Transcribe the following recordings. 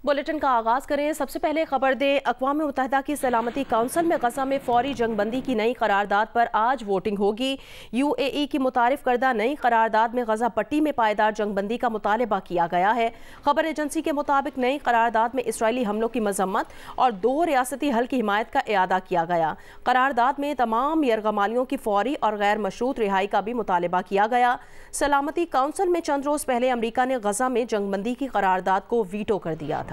Bulletin का आगाज करें। सबसे पहले खबर दें, अक़वाम मुत्तहिदा की सलामती काउंसिल में गजा में फौरी जंगबंदी की नई करारदाद पर आज वोटिंग होगी। UAE की मुतारिफ करदा नई करारदाद में गजा पट्टी में पायदार जंगबंदी का मुतालबा किया गया है। खबर एजेंसी के मुताबिक नई करारदाद में इसराइली हमलों की मजम्मत और 2 रियासती हल की हिमायत का इयादा किया गया। करारदाद में तमाम यरगमालियों की फौरी और गैर मशरूत रिहाई का भी मुतालबा किया गया। सलामती काउंसिल में चंद रोज पहले अमरीका ने गजा में जंगबंदी की करारदाद को वीटो कर दिया था।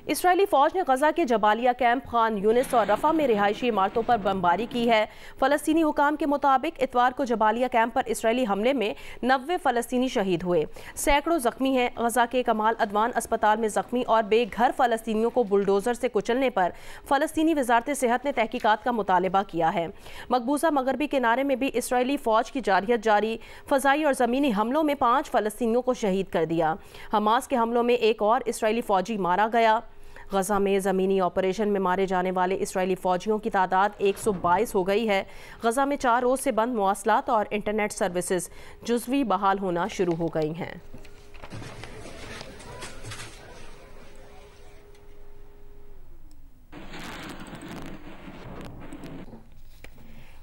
इसराइली फौज ने गजा के जबालिया कैंप, खान यूनिस और रफा में रिहायशी इमारतों पर बमबारी की है। फलस्तीनी हुकाम के मुताबिक इतवार को जबालिया कैंप पर इसराइली हमले में 90 फलस्तीनी शहीद हुए, सैकड़ों जख्मी हैं। गजा के कमाल अदवान अस्पताल में जख्मी और बेघर फलस्तीनियों को बुलडोजर से कुचलने पर फलस्तीनी वजारत सेहत ने तहकीकात का मुतालबा किया है। मकबूजा मगरबी किनारे में भी इसराइली फौज की जारहियत जारी, फजाई और ज़मीनी हमलों में 5 फलस्तीनियों को शहीद कर दिया। हमास के हमलों में एक और इसराइली फौजी मारा गया। गजा में ज़मीनी ऑपरेशन में मारे जाने वाले इसराइली फ़ौजियों की तादाद 122 हो गई है। गजा में 4 रोज़ से बंद मवासलात और इंटरनेट सर्विसेज जुज़वी बहाल होना शुरू हो गई हैं।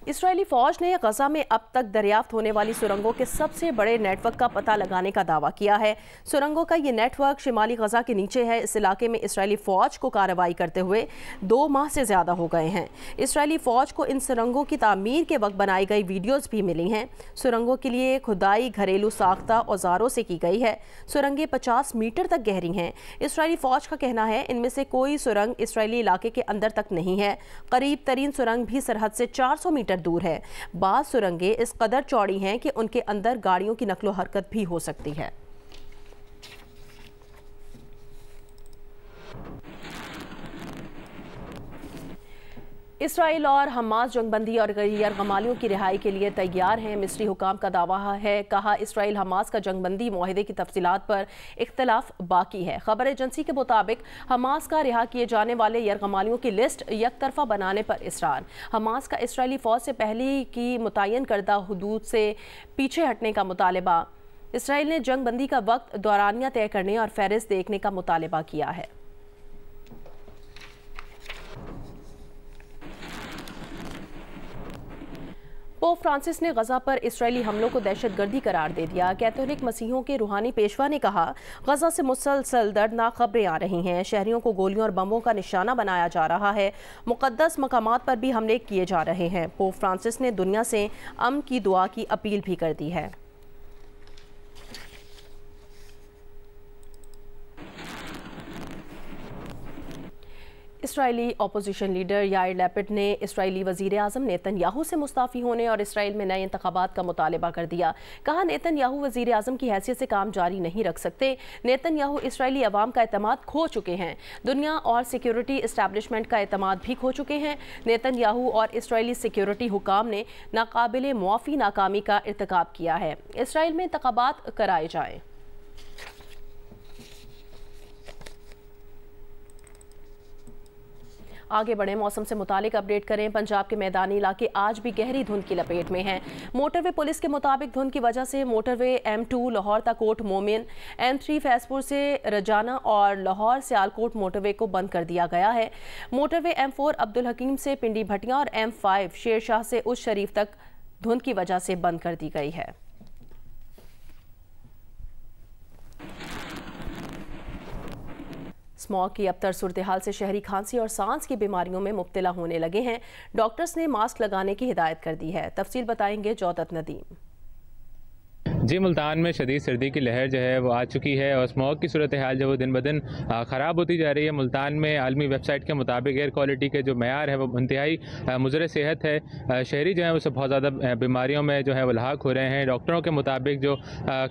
इसराइली फौज ने गजा में अब तक दरियाफ्त होने वाली सुरंगों के सबसे बड़े नेटवर्क का पता लगाने का दावा किया है। सुरंगों का ये नेटवर्क शिमाली गजा के नीचे है। इस इलाके में इसराइली फौज को कार्रवाई करते हुए 2 माह से ज्यादा हो गए हैं। इसराइली फौज को इन सुरंगों की तामीर के वक्त बनाई गई वीडियोज भी मिली हैं। सुरंगों के लिए खुदाई घरेलू साख्ता औजारों से की गई है। सुरंगें 50 मीटर तक गहरी हैं। इसराइली फौज का कहना है इनमें से कोई सुरंग इसराइली इलाके के अंदर तक नहीं है। करीब तरीन सुरंग भी सरहद से 400 मीटर दूर है। बाज़ सुरंगें इस कदर चौड़ी हैं कि उनके अंदर गाड़ियों की नकलो हरकत भी हो सकती है। इसराइल और हमास जंगबंदी और यरगमालियों की रिहाई के लिए तैयार हैं। मिस्री हुकाम का दावा है, कहा इसराइल हमास का जंगबंदी मुआहदे की तफसीलात पर इख्तलाफ बाकी है। खबर एजेंसी के मुताबिक हमास का रिहा किए जाने वाले यरगमालियों की लिस्ट एक तरफा बनाने पर इसरार। हमास का इसराइली फौज से पहले की मुतय्यन करदा हुदूद से पीछे हटने का मुतालबा। इसराइल ने जंगबंदी का वक्त दौरानिया तय करने और फहरिस्त देखने का मुतालबा किया है। पोप फ्रांसिस ने गजा पर इसराइली हमलों को दहशतगर्दी करार दे दिया। कैथोलिक मसीहों के रूहानी पेशवा ने कहा, गजा से मुसलसल दर्दनाक खबरें आ रही हैं। शहरियों को गोलियों और बमों का निशाना बनाया जा रहा है। मुक़द्दस मकामात पर भी हमले किए जा रहे हैं। पोप फ्रांसिस ने दुनिया से अमन की दुआ की अपील भी कर दी है। Israeli opposition leader Yair Lapid ने इसराइली वज़ीर आज़म नेतन्याहू से मुस्ताफ़ी होने और इसराइल में नए इंतखाबात का मुतालबा कर दिया। कहा, नेतन्याहू वज़ीर आज़म की हैसियत से काम जारी नहीं रख सकते। नेतन्याहू इसराइली अवाम का एतमाद खो चुके हैं। दुनिया और सिक्योरिटी इस्टेब्लिशमेंट का एतमाद भी खो चुके हैं। नेतन्याहू और इसराइली सिक्योरिटी हुकाम ने नाकाबिले मुआफ़ी नाकामी का इर्तिकाब किया है। इसराइल में इंतखाबात कराए जाएँ। आगे बढ़े, मौसम से मुतालिक अपडेट करें। पंजाब के मैदानी इलाके आज भी गहरी धुंध की लपेट में हैं। मोटरवे पुलिस के मुताबिक धुंध की वजह से मोटरवे M2 लाहौर तक कोट मोमिन, M3 फैजपुर से रजाना और लाहौर सियालकोट मोटरवे को बंद कर दिया गया है। मोटरवे M4 अब्दुल हकीम से पिंडी भटिया और M5 शेरशाह से उस शरीफ तक धुंध की वजह से बंद कर दी गई है। स्मॉग की अबतर सूरत हाल से शहरी खांसी और सांस की बीमारियों में मुब्तला होने लगे हैं। डॉक्टर्स ने मास्क लगाने की हिदायत कर दी है। तफसील बताएंगे जौदत नदीम। जी, मुल्तान में शदीद सर्दी की लहर जो है वो आ चुकी है और स्मॉग की सूरत हाल जो वो दिन ब दिन ख़राब होती जा रही है। मुल्तान में आलमी वेबसाइट के मुताबिक एयर क्वालिटी के जो मैार है वो इंतहाई मुज़र सेहत है। शहरी जो है वो बहुत ज़्यादा बीमारियों में जो है वो लाक हो रहे हैं। डॉक्टरों के मुताबिक जो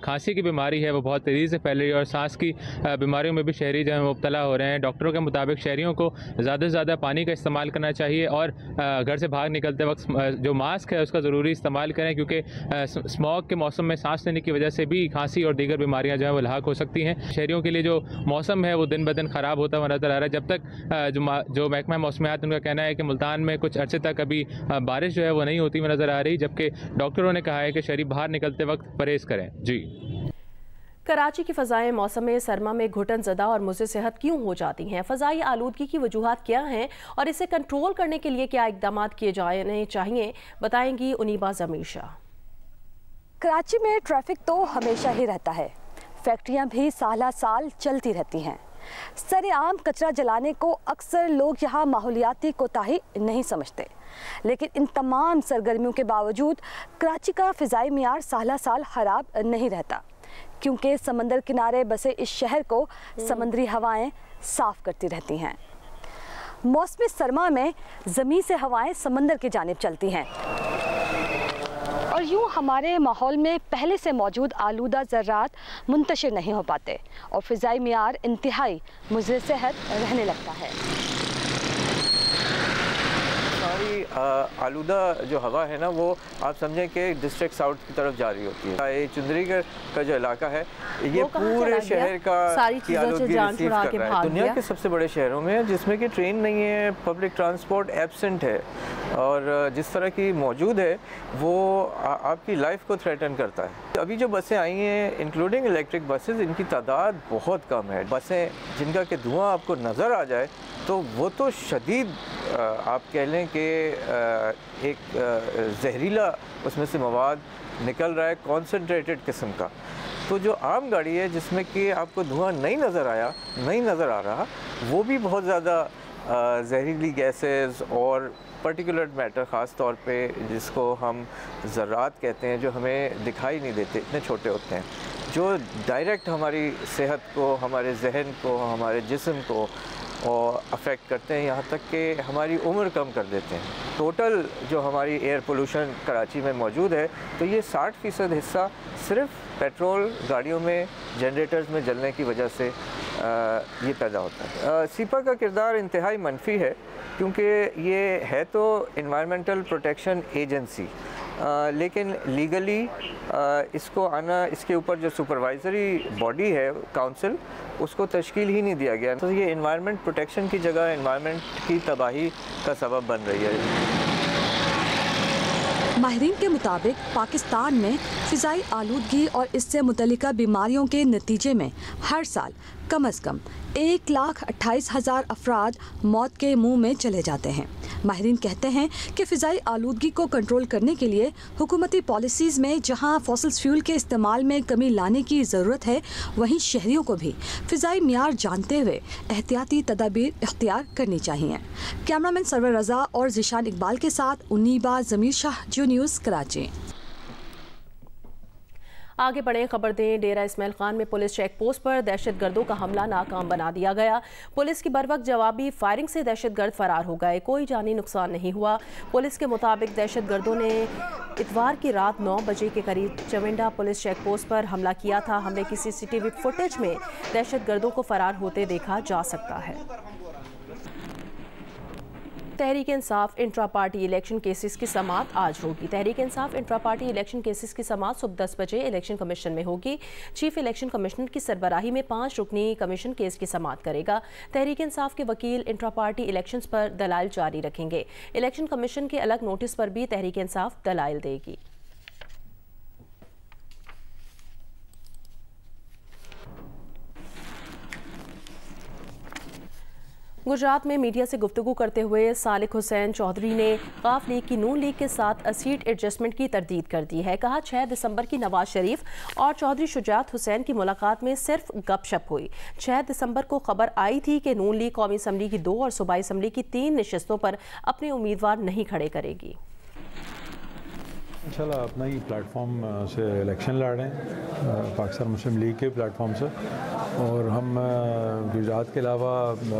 खांसी की बीमारी है वो बहुत तेज़ी से फैल रही है और सांस की बीमारियों में भी शहरी जो है मुब्तला हो रहे हैं। डॉक्टरों के मुताबिक शहरियों को ज़्यादा से ज़्यादा पानी का इस्तेमाल करना चाहिए और घर से बाहर निकलते वक्त जो मास्क है उसका ज़रूरी इस्तेमाल करें, क्योंकि स्मॉग के मौसम में सांस लेने की वजह से भी खांसी और दीगर बीमारियां जो है वो लाक हो सकती हैं। शहरियों के लिए जो मौसम है वो दिन ब दिन ख़राब होता हुआ नज़र आ रहा है। जब तक जो महकमा मौसमियात उनका कहना है कि मुल्तान में कुछ अर्से तक अभी बारिश जो है वो नहीं होती हुई नज़र आ रही, जबकि डॉक्टरों ने कहा है कि शहरी बाहर निकलते वक्त परहेज़ करें। जी, कराची की फ़ज़ाएं मौसम सरमा में घुटन ज़दा और मुज़र सेहत क्यों हो जाती हैं? फ़ज़ाई आलूदगी की वजूहात क्या हैं और इसे कंट्रोल करने के लिए क्या इक़दाम किए जाने चाहिए, बताएंगी उनीबा ज़मीर शाह। कराची में ट्रैफिक तो हमेशा ही रहता है, फैक्ट्रियां भी साल साल चलती रहती हैं। सरेआम कचरा जलाने को अक्सर लोग यहाँ माहौलियाती कोताही नहीं समझते, लेकिन इन तमाम सरगर्मियों के बावजूद कराची का फ़िज़ाई मियार साल साल ख़राब नहीं रहता, क्योंकि समंदर किनारे बसे इस शहर को समंदरी हवाएं साफ़ करती रहती हैं। मौसम सरमा में ज़मीन से हवाएं समंदर की जानिब चलती हैं और यूँ हमारे माहौल में पहले से मौजूद आलूदा ज़र्रात मुंतशिर नहीं हो पाते और फ़िज़ाई मियार इंतहाई मुज़र सेहत रहने लगता है। सारी आलूदा जो हवा है ना, वो आप समझें कि डिस्ट्रिक्ट साउथ की तरफ जा रही होती है। ये चुंदरीगढ़ का जो इलाका है ये पूरे शहर का की आलूदगी रिसीव कर रहा है। दुनिया के सबसे बड़े शहरों में जिसमें कि ट्रेन नहीं है, पब्लिक ट्रांसपोर्ट एब्सेंट है और जिस तरह की मौजूद है वो आपकी लाइफ को थ्रेटन करता है। अभी जो बसें आई हैं इंक्लूडिंग इलेक्ट्रिक बसेस, इनकी तादाद बहुत कम है। बसें जिनका कि धुआं आपको नज़र आ जाए तो वो तो शदीद आप कह लें कि एक जहरीला उसमें से मवाद निकल रहा है, कॉन्सेंट्रेटेड किस्म का। तो जो आम गाड़ी है जिसमें कि आपको धुआं नहीं नज़र आ रहा, वो भी बहुत ज़्यादा जहरीली गैसेस और पर्टिकुलर मैटर ख़ास तौर पे जिसको हम ज़र्रात कहते हैं, जो हमें दिखाई नहीं देते, इतने छोटे होते हैं, जो डायरेक्ट हमारी सेहत को, हमारे जहन को, हमारे जिस्म को और अफेक्ट करते हैं, यहाँ तक कि हमारी उम्र कम कर देते हैं। टोटल जो हमारी एयर पोल्यूशन कराची में मौजूद है, तो ये 60% हिस्सा सिर्फ पेट्रोल गाड़ियों में, जनरेटर्स में जलने की वजह से ये पैदा होता है। सीपा का किरदार इंतहाई मनफी है, क्योंकि ये है तो इन्वायरमेंटल प्रोटेक्शन एजेंसी, लेकिन लीगली इसको आना, इसके ऊपर जो सुपरवाइजरी बॉडी है काउंसिल, उसको तश्कील ही नहीं दिया गया। तो ये इन्वायरमेंट प्रोटेक्शन की जगह इन्वायरमेंट की तबाही का सबब बन रही है। माहिरीन के मुताबिक पाकिस्तान में फ़िज़ाई आलूदगी और इससे मुतल्लिका बीमारियों के नतीजे में हर साल कम अज़ कम 1,28,000 अफराद मौत के मुंह में चले जाते हैं। माहिरीन कहते हैं कि फ़िज़ाई आलूदगी को कंट्रोल करने के लिए हुकूमती पॉलिसीज़ में जहां फॉसिल फ्यूल के इस्तेमाल में कमी लाने की ज़रूरत है, वहीं शहरियों को भी फ़िज़ाई मियार जानते हुए एहतियाती तदाबीर इख्तियार करनी चाहिए। कैमरामैन सरवर रज़ा और ज़िशान इकबाल के साथ उनीबा ज़मीर शाह, जियो न्यूज़, कराची। आगे बढ़े खबर दें। डेरा इस्माइल खान में पुलिस चेक पोस्ट पर दहशतगर्दों का हमला नाकाम बना दिया गया। पुलिस की बरवक्त जवाबी फायरिंग से दहशतगर्द फरार हो गए, कोई जानी नुकसान नहीं हुआ। पुलिस के मुताबिक दहशतगर्दों ने इतवार की रात 9 बजे के करीब चविंडा पुलिस चेक पोस्ट पर हमला किया था। हमले की CCTV फुटेज में दहशतगर्दों को फरार होते देखा जा सकता है। Tehreek Insaf intra party election cases की समाअत आज होगी। Tehreek Insaf intra party election cases की समाअत सुबह 10 बजे इलेक्शन कमीशन में होगी। चीफ इलेक्शन कमिश्नर की सरबराही में 5 रुकनी कमीशन केस की समाअत करेगा। तहरीक इंसाफ के वकील इंट्रा पार्टी इलेक्शंस पर दलाइल जारी रखेंगे। इलेक्शन कमीशन के अलग नोटिस पर भी तहरीक इंसाफ दलाइल देगी। गुजरात में मीडिया से गुफ्तगू करते हुए सालिक हुसैन चौधरी ने काफ लीग की नून लीग के साथ सीट एडजस्टमेंट की तरदीद कर दी है। कहा 6 दिसंबर की नवाज शरीफ और चौधरी शुजात हुसैन की मुलाकात में सिर्फ गपशप हुई। 6 दिसंबर को खबर आई थी कि नून लीग कौमी असम्बली की 2 और सूबाई असम्बली की 3 नशिस्तों पर अपने उम्मीदवार नहीं खड़े करेगी। इंशाल्लाह अपना ही प्लेटफॉर्म से इलेक्शन लड़ रहे हैं, पाकिस्तान मुस्लिम लीग के प्लेटफॉर्म से, और हम गुजरात के अलावा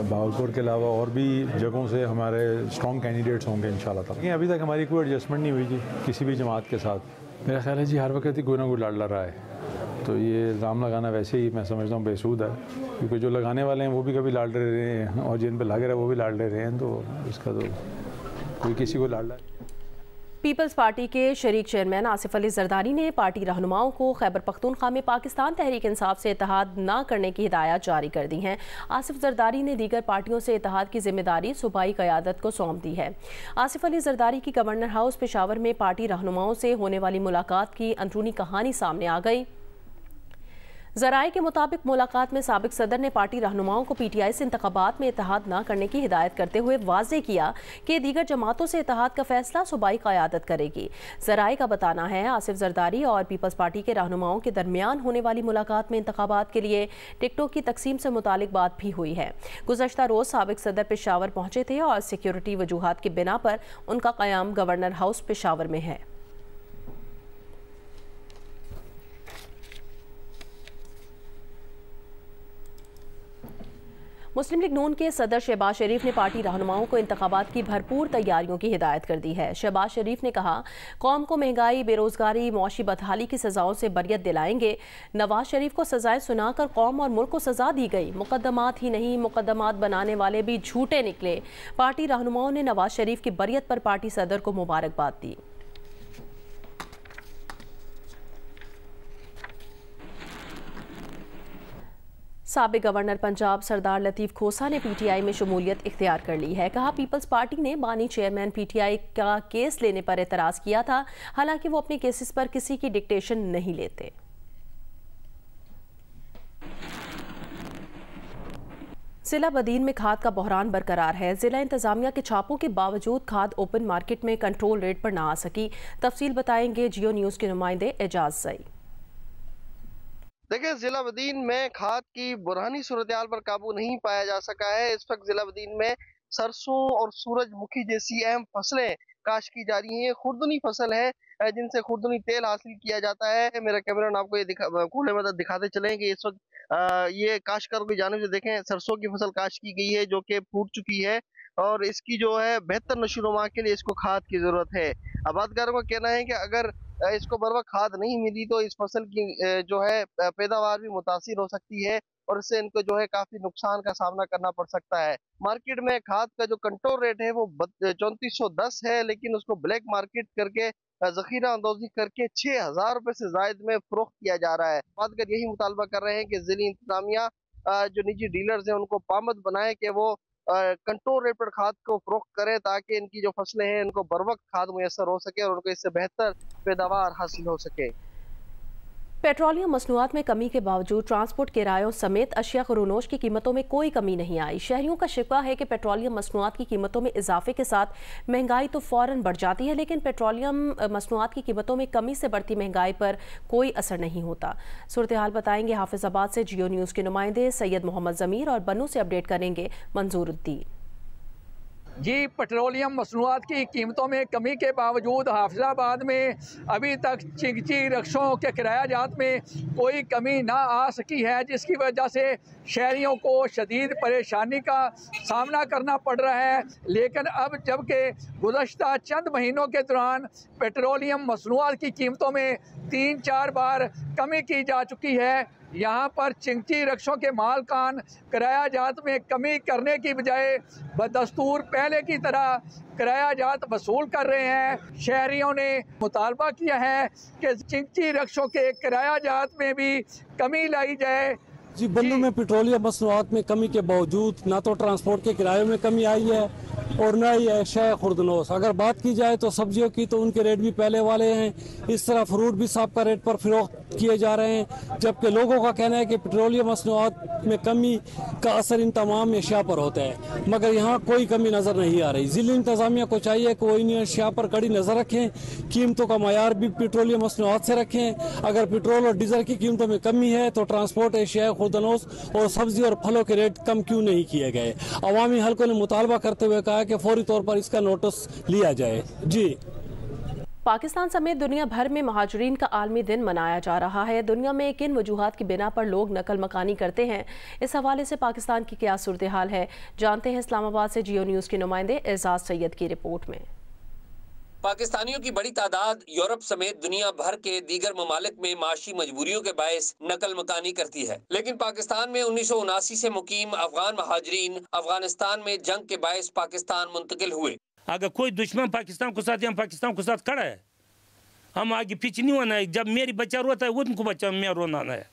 भावलपुर के अलावा और भी जगहों से हमारे स्ट्रॉन्ग कैंडिडेट्स होंगे इंशाल्लाह। लेकिन अभी तक हमारी कोई एडजस्टमेंट नहीं हुई थी किसी भी जमात के साथ। मेरा ख्याल है जी हर वक्त ही कोई ना कोई लड़ रहा है, तो ये इल्ज़ाम लगाना वैसे ही मैं समझता हूँ बेसूद है, क्योंकि जो लगाने वाले हैं वो भी कभी लड़ रहे हैं और जिन पर लग रहा है वो भी लड़ रहे हैं, तो इसका तो कोई किसी को लड़ रहा है। पीपल्स पार्टी के शरीक चेयरमैन आसिफ अली जरदारी ने पार्टी रहनुमाओं को खैबर पख्तूनख्वा में पाकिस्तान तहरीक इंसाफ से इत्तेहाद न करने की हिदायत जारी कर दी हैं। आसिफ जरदारी ने दीगर पार्टियों से इत्तेहाद की जिम्मेदारी सूबाई क़यादत को सौंप दी है। आसिफ अली जरदारी की गवर्नर हाउस पेशावर में पार्टी रहनुमाओं से होने वाली मुलाकात की अंदरूनी कहानी सामने आ गई। ज़राए के मुताबिक मुलाकात में साबिक सदर ने पार्टी रहनुमाओं को पीटीआई से इंतखाबात में इत्तेहाद न करने की हिदायत करते हुए वाज़ेह किया कि दीगर जमातों से इत्तेहाद का फैसला सूबाई क़यादत करेगी। ज़राए का बताना है आसिफ जरदारी और पीपल्स पार्टी के रहनुमाओं के दरमियान होने वाली मुलाकात में इंतखाबात के लिए टिकटों की तकसीम से मुतालिक बात भी हुई है। गुज़श्ता रोज़ साबिक सदर पेशावर पहुंचे थे और सिक्योरिटी वजूहात की बिना पर उनका क़याम गवर्नर हाउस पेशावर में है। मुस्लिम लीग नून के सदर शहबाज शरीफ ने पार्टी रहनुमाओं को इंतखाबात की भरपूर तैयारियों की हिदायत कर दी है। शहबाज शरीफ ने कहा, कौम को महंगाई, बेरोजगारी, मौशी बदहाली की सजाओं से बरियत दिलाएंगे। नवाज शरीफ को सजाएं सुनाकर कौम और मुल्क को सजा दी गई। मुकदमात ही नहीं, मुकदमात बनाने वाले भी झूठे निकले। पार्टी रहनुमाओं ने नवाज शरीफ की बरियत पर पार्टी सदर को मुबारकबाद दी। साबिक गवर्नर पंजाब सरदार लतीफ़ खोसा ने पीटीआई में शमूलियत इख्तियार कर ली है। कहा, पीपल्स पार्टी ने बानी चेयरमैन पीटीआई का केस लेने पर एतराज़ किया था, हालांकि वो अपने केसेस पर किसी की डिक्टेशन नहीं लेते। जिला बदीन में खाद का बहरान बरकरार है। जिला इंतजामिया के छापों के बावजूद खाद ओपन मार्केट में कंट्रोल रेट पर न आ सकी। तफसील बताएंगे जियो न्यूज़ के नुमाइंदे एजाज सई। देखिए, जिला बदीन में खाद की बुरहानी सूरत-ए-हाल पर काबू नहीं पाया जा सका है। इस वक्त जिला बदीन में सरसों और सूरजमुखी जैसी अहम फसलें काश की जा रही हैं। खुर्दनी फसल है जिनसे खुर्दनी तेल हासिल किया जाता है। मेरा कैमरा आपको ये कूले मदद दिखाते चलें कि इस वक्त ये काश्तकारों की जानिब से देखें, सरसों की फसल काश की गई है जो कि फूट चुकी है और इसकी जो है बेहतर नशोनुमा के लिए इसको खाद की जरूरत है। आबादकारों का कहना है कि अगर इसको बर वक्त खाद नहीं मिली तो इस फसल की जो है पैदावार भी मुतासिर हो सकती है और इससे इनको जो है काफी नुकसान का सामना करना पड़ सकता है। मार्केट में खाद का जो कंट्रोल रेट है वो 3410 है, लेकिन उसको ब्लैक मार्केट करके जखीरा अंदोजी करके 6000 रुपए से जायद में फरोख्त किया जा रहा है। बातकर यही मुतालबा कर रहे हैं कि जिली इंतजामिया जो निजी डीलर्स हैं उनको पाबंद बनाए कि वो कंट्रोल रेट पर खाद को फरोख्त करें ताकि इनकी जो फसलें हैं इनको बर वक्त खाद मुयसर हो सके और उनको इससे बेहतर पैदावार हासिल हो सके। पेट्रोलियम मसनूआत में कमी के बावजूद ट्रांसपोर्ट किरायों समेत अशिया खुरूनोश की कीमतों में कोई कमी नहीं आई। शहरियों का शिकवा है कि पेट्रोलियम मसनूआत की कीमतों में इजाफे के साथ महंगाई तो फौरन बढ़ जाती है, लेकिन पेट्रोलियम मसनूआत की कीमतों में कमी से बढ़ती महंगाई पर कोई असर नहीं होता। सूरत हाल बताएंगे हाफिजाबाद से जियो न्यूज़ के नुमाइंदे सैयद मोहम्मद ज़मीर और बन्नू से अपडेट करेंगे मंजूरुद्दीन। जी, पेट्रोलियम मसनूआत की कीमतों में कमी के बावजूद हाफिजाबाद में अभी तक चिंगची रिक्शों के किराया जात में कोई कमी ना आ सकी है, जिसकी वजह से शहरियों को शदीद परेशानी का सामना करना पड़ रहा है। लेकिन अब जबकि गुज़श्ता चंद महीनों के दौरान पेट्रोलियम मसनूआत की कीमतों में 3-4 बार कमी की जा चुकी है, यहाँ पर चिंगची रिक्शों के मालकान किराया जात में कमी करने की बजाय बदस्तूर पहले की तरह किराया जात वसूल कर रहे हैं। शहरियों ने मुतालबा किया है कि चिंगची रिक्शों के किराया जात में भी कमी लाई जाए। जी, बन्नू में पेट्रोलियम मसनूआत में कमी के बावजूद ना तो ट्रांसपोर्ट के किरायों में कमी आई है और न ही अशिया खुर्दनोश। अगर बात की जाए तो सब्जियों की तो उनके रेट भी पहले वाले हैं। इस तरह फ्रूट भी साबका रेट पर फरोख्त किए जा रहे हैं, जबकि लोगों का कहना है कि पेट्रोलियम मसनूआत में कमी का असर इन तमाम अशिया पर होता है, मगर यहाँ कोई कमी नज़र नहीं आ रही। जिला इंतजामिया को चाहिए कि वो इन अशिया पर कड़ी नज़र रखें, कीमतों का मयार भी पेट्रोलियम मसनूआत से रखें। अगर पेट्रोल और डीजल की कीमतों में कमी है तो ट्रांसपोर्ट अशिया खुर्दनोश और सब्जी और फलों के रेट कम क्यों नहीं किए गए। अवामी हल्कों ने मुतालबा करते हुए कहा कि फौरी तौर पर इसका नोटिस लिया जाए। जी, पाकिस्तान समेत दुनिया भर में महाजरीन का आलमी दिन मनाया जा रहा है। दुनिया में किन वजूहात की बिना पर लोग नकल मकानी करते हैं, इस हवाले से पाकिस्तान की क्या सूरत हाल है, जानते हैं इस्लामाबाद से जियो न्यूज़ के नुमाइंदे एजाज सैयद की रिपोर्ट में। पाकिस्तानियों की बड़ी तादाद यूरोप समेत दुनिया भर के दीगर ममालिक में माशी मजबूरियों के बायस नकल मकानी करती है, लेकिन पाकिस्तान में 1979 से मुकीम अफगान महाजरीन अफगानिस्तान में जंग के बायस पाकिस्तान मुंतकिल हुए। अगर कोई दुश्मन पाकिस्तान को साथ, हम पाकिस्तान को साथ खड़ा है, हम आगे पीछे नहीं होना है। जब मेरी बच्चा रोता है उनको बच्चा मैं रोना है।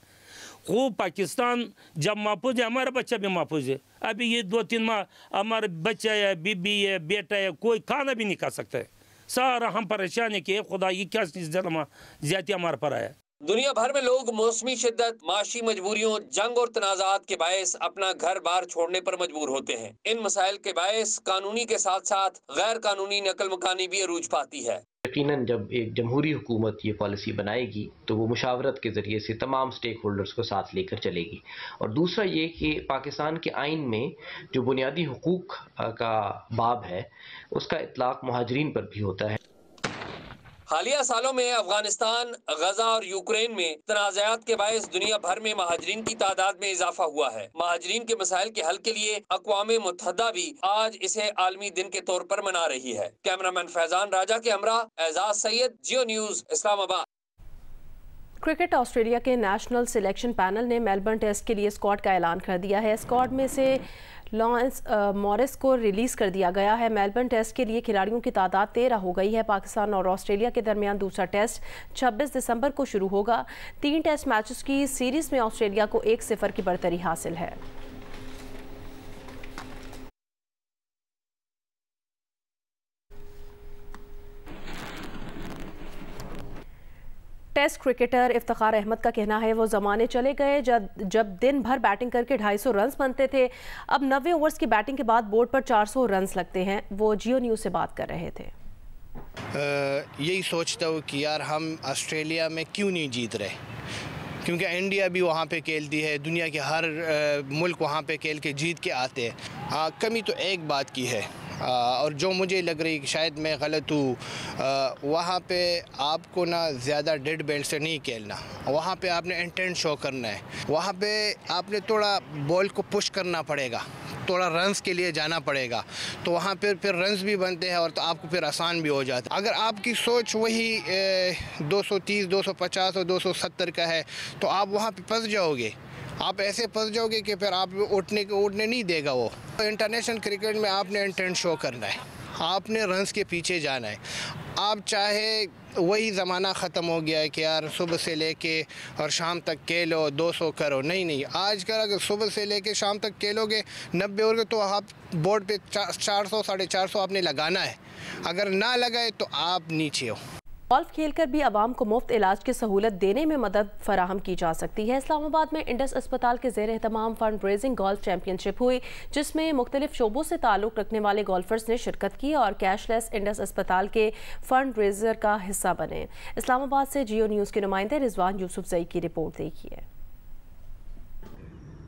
वो पाकिस्तान जब महफूज है, हमारा बच्चा भी महफूज है। अभी ये 2-3 माह हमारा बच्चा है, बीबी है, बेटा है, कोई खाना भी नहीं खा सकता है। सारा हम परेशान है कि खुदा ये क्या ज्यादा हमारे पर आया। दुनिया भर में लोग मौसमी शिद्दत, माशी मजबूरियों, जंग और तनाज़ात के बायस अपना घर बार छोड़ने पर मजबूर होते हैं। इन मसाइल के बायस कानूनी के साथ साथ गैर कानूनी नकल मकानी भी अरूज पाती है। यकीनन जब एक जमहूरी हुकूमत ये पॉलिसी बनाएगी तो वो मुशावरत के ज़रिए से तमाम स्टेक होल्डर्स को साथ लेकर चलेगी। और दूसरा ये कि पाकिस्तान के आइन में जो बुनियादी हुकूक का बाब है उसका इतलाक़ मुहाजिरीन पर भी होता है। हालिया सालों में अफगानिस्तान, गजा और यूक्रेन में तनाज़ात के बायस दुनिया भर में महाजरीन की तादाद में इजाफा हुआ है। महाजरीन के मसाइल के हल के लिए अक़वाम मुत्तहिदा भी आज इसे आलमी दिन के तौर पर मना रही है। कैमरामैन फैजान राजा के हमरा एजाज सैयद, जियो न्यूज़, इस्लामाबाद। क्रिकेट ऑस्ट्रेलिया के नेशनल सिलेक्शन पैनल ने मेलबर्न टेस्ट के लिए स्क्वाड का ऐलान कर दिया है। स्क्वाड में से लॉरेंस मॉरिस को रिलीज़ कर दिया गया है। मेलबर्न टेस्ट के लिए खिलाड़ियों की तादाद 13 हो गई है। पाकिस्तान और ऑस्ट्रेलिया के दरमियान दूसरा टेस्ट 26 दिसंबर को शुरू होगा। 3 टेस्ट मैचेस की सीरीज़ में ऑस्ट्रेलिया को 1-0 की बढ़तरी हासिल है। टेस्ट क्रिकेटर इफ्तिखार अहमद का कहना है वो ज़माने चले गए जब दिन भर बैटिंग करके 250 रन्स बनते थे। अब 90 ओवर्स की बैटिंग के बाद बोर्ड पर 400 रन्स लगते हैं। वो जियो न्यूज़ से बात कर रहे थे। यही सोचता हूँ कि यार हम ऑस्ट्रेलिया में क्यों नहीं जीत रहे, क्योंकि इंडिया भी वहाँ पे खेलती है, दुनिया के हर मुल्क वहाँ पे खेल के जीत के आते हैं। कमी तो एक बात की है और जो मुझे लग रही कि शायद मैं गलत हूँ, वहाँ पे आपको ना ज़्यादा डेड बेल्ट से नहीं खेलना, वहाँ पे आपने इंटेंट शो करना है, वहाँ पे आपने थोड़ा बॉल को पुश करना पड़ेगा, थोड़ा रन्स के लिए जाना पड़ेगा, तो वहाँ पर फिर रन्स भी बनते हैं और तो आपको फिर आसान भी हो जाता है। अगर आपकी सोच वही 230, 250 और 270 का है तो आप वहाँ पे फंस जाओगे। आप ऐसे फंस जाओगे कि फिर आप उठने नहीं देगा वो। इंटरनेशनल क्रिकेट में आपने इंटेंट शो करना है, आपने रन्स के पीछे जाना है। आप चाहे वही ज़माना ख़त्म हो गया है कि यार सुबह से लेके और शाम तक खेलो 200 करो, नहीं आजकल अगर सुबह से लेके शाम तक खेलोगे 90 ओवर तो आप बोर्ड पे 400 450 आपने लगाना है, अगर ना लगाए तो आप नीचे हो। गोल्फ खेलकर भी आवाम को मुफ्त इलाज की सहूलत देने में मदद फराहम की जा सकती है। इस्लामाबाद में इंडस अस्पताल के ज़ेर एहतमाम फंड रेजिंग गोल्फ चैंपियनशिप हुई, जिसमें मुख्तलिफ शोबों से ताल्लुक़ रखने वाले गोल्फर्स ने शिरकत की और कैशलेस इंडस अस्पताल के फंड रेजर का हिस्सा बने। इस्लामाबाद से जियो न्यूज़ के नुमाइंदे रिजवान यूसुफजई की रिपोर्ट देखिए।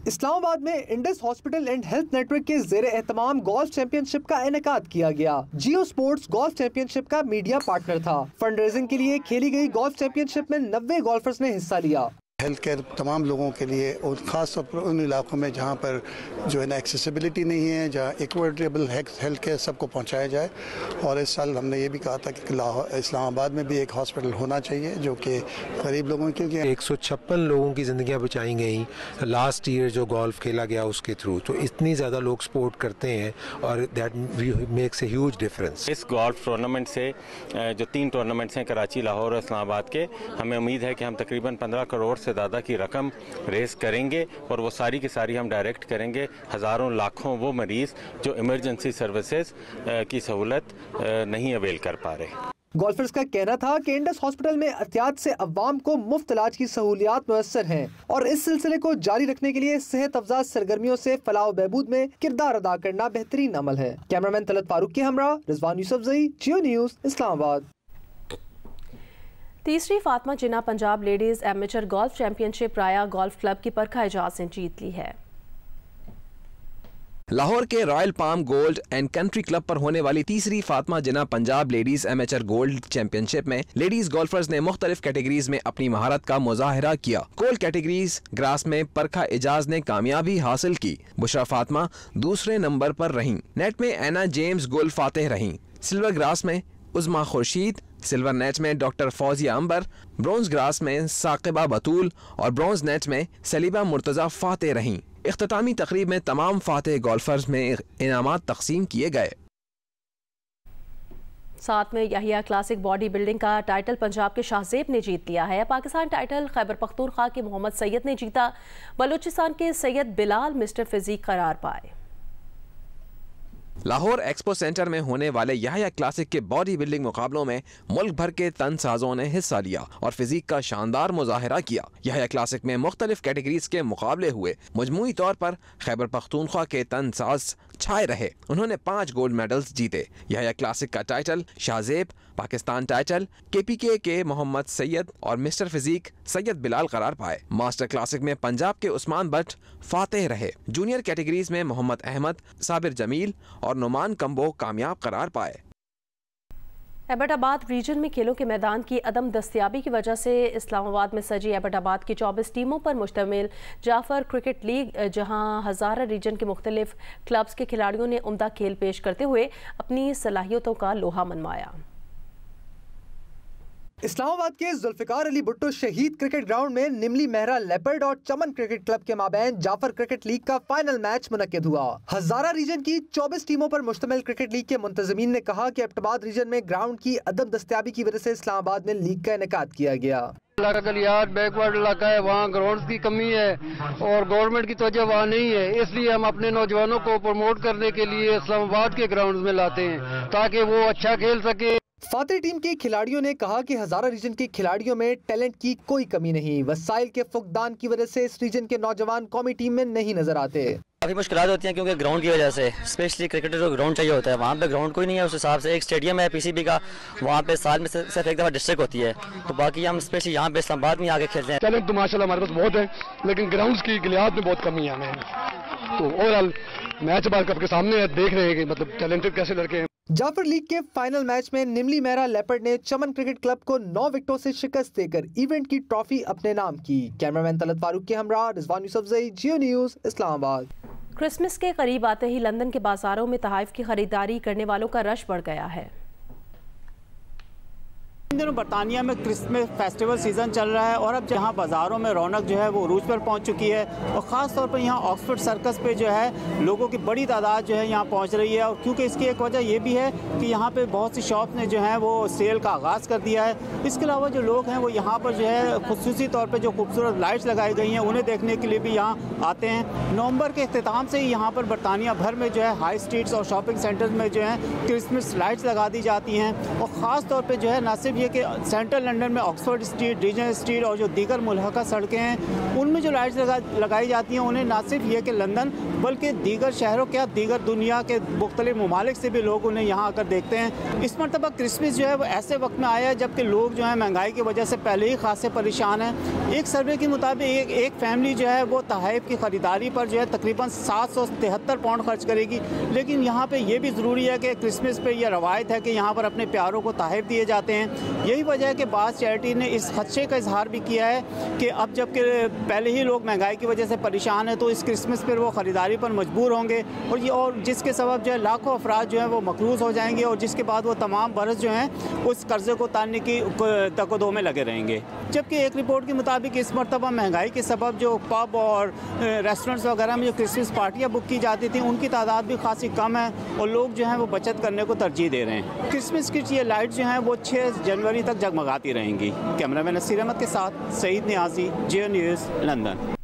इस्लामाबाद में Indus hospital and health network के ज़ेरे एहतमाम गोल्फ चैंपियनशिप का इनेकाद किया गया। जियो स्पोर्ट्स गोल्फ चैंपियनशिप का मीडिया पार्टनर था। फंड रेजिंग के लिए खेली गई गोल्फ चैंपियनशिप में 90 गोल्फर्स ने हिस्सा लिया। हेल्थ केयर तमाम लोगों के लिए और ख़ास तौर पर उन इलाकों में जहाँ पर जो है ना एक्सेसिबिलिटी नहीं है, जहाँ इक्विटेबल हेल्थ केयर सबको पहुँचाया जाए। और इस साल हमने ये भी कहा था कि इस्लामाबाद में भी एक हॉस्पिटल होना चाहिए जो कि गरीब लोगों के लिए। 156 लोगों की ज़िंदगियाँ बचाई गई लास्ट ईयर जो गोल्फ खेला गया उसके थ्रू। तो इतनी ज़्यादा लोग सपोर्ट करते हैं और that makes a huge difference. इस गोल्फ टूर्नामेंट से जो 3 टूर्नामेंट्स हैं कराची, लाहौर और इस्लामाबाद के, हमें उम्मीद है कि हम तकरीबन 15 करोड़ से ज़्यादा की रकम रेस करेंगे और वो सारी की सारी हम डायरेक्ट करेंगे हज़ारों लाखों वो मरीज़ जो इमरजेंसी सर्विसेज की सहूलत नहीं अवेल कर पा रहे। गोल्फर्स का कहना था कि इंडस हॉस्पिटल में एहतियात से अवाम को मुफ्त इलाज की सहूलियात मुयस्सर हैं और इस सिलसिले को जारी रखने के लिए सेहत अफजा सरगर्मियों से फलाह बहबूद में किरदार अदा करना बेहतरीन अमल है। कैमरामैन तलत फारूक के हमरा रिजवान यूसुफजई, जियो न्यूज़, इस्लामाबाद। तीसरी Fatima Jinnah Punjab ladies amateur golf championship Raya golf club की परखा एजाज ने जीत ली है। लाहौर के Royal Palm golf and country club पर होने वाली तीसरी Fatima Jinnah Punjab ladies amateur golf championship में लेडीज गोल्फर्स ने मुख्तलिफ कैटेगरीज में अपनी महारत का मुजाहरा किया। कोल कैटेगरीज ग्रास में परखा एजाज ने कामयाबी हासिल की। बुशरा फातिमा दूसरे नंबर पर रहीं। नेट में एना जेम्स गुल फातेह रहीं। सिल्वर ग्रास में उज़मा खुर्शीद, सिल्वर नेट में डॉक्टर फौजिया अंबर, ब्रॉन्ज ग्रास में साकिबा बतूल और ब्रॉन्ज नेट में सलीबा मुर्तज़ा फातेह रहीं। इख्तितामी तकरीब में तमाम फातेह गोल्फर्स में इनामात तकसीम किए गए। साथ में यहिया क्लासिक बॉडी बिल्डिंग का टाइटल पंजाब के शाहजेब ने जीत लिया है। पाकिस्तान टाइटल खैबर पख्तूनख्वा के मोहम्मद सैयद ने जीता। बलूचिस्तान के सैयद बिलाल मिस्टर फिजिक करार पाए। लाहौर एक्सपो सेंटर में होने वाले यहिया क्लासिक के बॉडी बिल्डिंग मुकाबलों में मुल्क भर के तनसाजों ने हिस्सा लिया और फिजिक का शानदार मुजाहिरा किया। यहिया क्लासिक में मुख्तलिफ कैटेगरीज के मुकाबले हुए। मजमूई तौर पर खैबर पख्तूनख्वा के तनसाज छाए रहे। उन्होंने 5 गोल्ड मेडल्स जीते। यहिया क्लासिक का title Shahzeb, Pakistan title KPK के मोहम्मद सैयद और मिस्टर फिजिक सैयद बिलाल करार पाए। मास्टर क्लासिक में पंजाब के उस्मान बट फातेह रहे। जूनियर कैटेगरीज में मोहम्मद अहमद, साबिर जमील और नुमान कंबो कामयाब करार पाए। एबटाबाद रीजन में खेलों के मैदान की अदम दस्तियाबी की वजह से इस्लामाबाद में सजी एबटाबाद की 24 टीमों पर मुश्तमिल जाफर क्रिकेट लीग, जहां हज़ारा रीजन के मुख्तलिफ क्लब्स के खिलाड़ियों ने उम्दा खेल पेश करते हुए अपनी सलाहियतों का लोहा मनवाया। इस्लामाबाद के जुल्फिकार अली भुट्टो शहीद क्रिकेट ग्राउंड में निमली मेहरा लेपर्ड और चमन क्रिकेट क्लब के माबैन जाफर क्रिकेट लीग का फाइनल मैच मुनक्किद हुआ। हज़ारा रीजन की 24 टीमों पर मुश्तमिल क्रिकेट लीग के मुंतज़मीन ने कहा कि एबटाबाद रीजन में ग्राउंड की अदम दस्तियाबी की वजह से इस्लामाबाद में लीग का इनेकाद किया गया। बैकवर्ड इलाका है, वहाँ ग्राउंड की कमी है और गवर्नमेंट की तवज्जो वहाँ नहीं है, इसलिए हम अपने नौजवानों को प्रमोट करने के लिए इस्लामाबाद के ग्राउंड में लाते हैं ताकि वो अच्छा खेल सके। फातिर टीम के खिलाड़ियों ने कहा कि हज़ारा रीजन के खिलाड़ियों में टैलेंट की कोई कमी नहीं। वसाइल के फुकदान की वजह से इस रीजन के नौजवान कौमी टीम में नहीं नजर आते। काफ़ी मुश्किलात होती हैं क्योंकि ग्राउंड की वजह से, स्पेशली क्रिकेटर को ग्राउंड चाहिए होता है, वहाँ पे ग्राउंड कोई नहीं है। उस हिसाब से एक स्टेडियम है PCB का, वहाँ पे साल में सिर्फ एक दफ़ा डिस्ट्रिक्ट होती है, तो बाकी हम स्पेशली यहाँ पे इस्लामाबाद में आके खेलते हैं। टैलेंट तो माशाल्लाह हमारे पास बहुत है, लेकिन ग्राउंड की गलियात में बहुत कमी है हमें। तो ओवरऑल मैच बार कब के सामने देख रहे हैं कि मतलब टैलेंटेड कैसे लड़के हैं। जाफर लीग के फाइनल मैच में निमली मेहरा लेपर्ड ने चमन क्रिकेट क्लब को 9 विकेटों से शिकस्त देकर इवेंट की ट्रॉफी अपने नाम की। कैमरामैन तलत फारूक के हमरा Rizwan Yousafzai, Geo News, Islamabad. Christmas के करीब आते ही लंदन के बाजारों में तोहफे की खरीदारी करने वालों का रश बढ़ गया है। इन दिनों बरतानिया में क्रिसमस फेस्टिवल सीज़न चल रहा है और अब जहाँ बाज़ारों में रौनक जो है वो अरूज पर पहुँच चुकी है और ख़ास तौर पर यहाँ ऑक्सफोर्ड सर्कस पे जो है लोगों की बड़ी तादाद जो है यहाँ पहुँच रही है। और क्योंकि इसकी एक वजह ये भी है कि यहाँ पे बहुत सी शॉप ने जो है वो सेल का आगाज़ कर दिया है। इसके अलावा जो लोग हैं वो यहाँ पर जो है खुसूसी तौर पर जो खूबसूरत लाइट्स लगाई गई हैं उन्हें देखने के लिए भी यहाँ आते हैं। नवंबर के अख्तिताम से ही यहाँ पर बरतानिया भर में जो है हाई स्ट्रीट्स और शॉपिंग सेंटर्स में जो है क्रिसमस लाइट्स लगा दी जाती हैं। और ख़ास तौर पर जो है न सिर्फ ये कि सेंट्रल लंदन में ऑक्सफोर्ड स्ट्रीट, रीजेंट स्ट्रीट और जो दीगर मुल्हका सड़कें हैं उनमें जो लाइट्स लगाई जाती हैं उन्हें न सिर्फ ये कि लंदन बल्कि दीगर शहरों के दीगर दुनिया के मुख्तलिफ ममालिक से भी लोग उन्हें यहाँ आकर देखते हैं। इस मरतबा क्रिसमस जो है वो ऐसे वक्त में आया है जबकि लोग जो है महंगाई की वजह से पहले ही खासे परेशान हैं। एक सर्वे के मुताबिक एक फैमिली जो है वो तोहफे की ख़रीदारी पर जो है तकरीबन 773 पाउंड खर्च करेगी। लेकिन यहाँ पर यह भी ज़रूरी है कि क्रिसमस पर यह रवायत है कि यहाँ पर अपने प्यारों को तोहफे दिए जाते हैं। यही वजह है कि बाज़ चैरिटी ने इस खदशे का इजहार भी किया है कि अब जबकि पहले ही लोग महंगाई की वजह से परेशान हैं तो इस क्रिसमस पर वो ख़रीदारी पर मजबूर होंगे और जिसके सबब जो है लाखों अफराद जो है वो मकरूज़ हो जाएंगे और जिसके बाद वो तमाम बरस जो हैं उस कर्ज़े को उतारने की तकदो में लगे रहेंगे। जबकि एक रिपोर्ट के मुताबिक इस मरतबा महंगाई के सबब जो पब और रेस्टोरेंट्स वगैरह में जो क्रिसमस पार्टियाँ बुक की जाती थी उनकी तादाद भी खासी कम है और लोग जो हैं वो बचत करने को तरजीह दे रहे हैं। क्रिसमस की ये लाइट जो हैं वो 6 जनवरी तक जगमगाती रहेंगी। कैमरामैन नसीर अहमद के साथ सईद नियाजी, जियो न्यूज़, लंदन।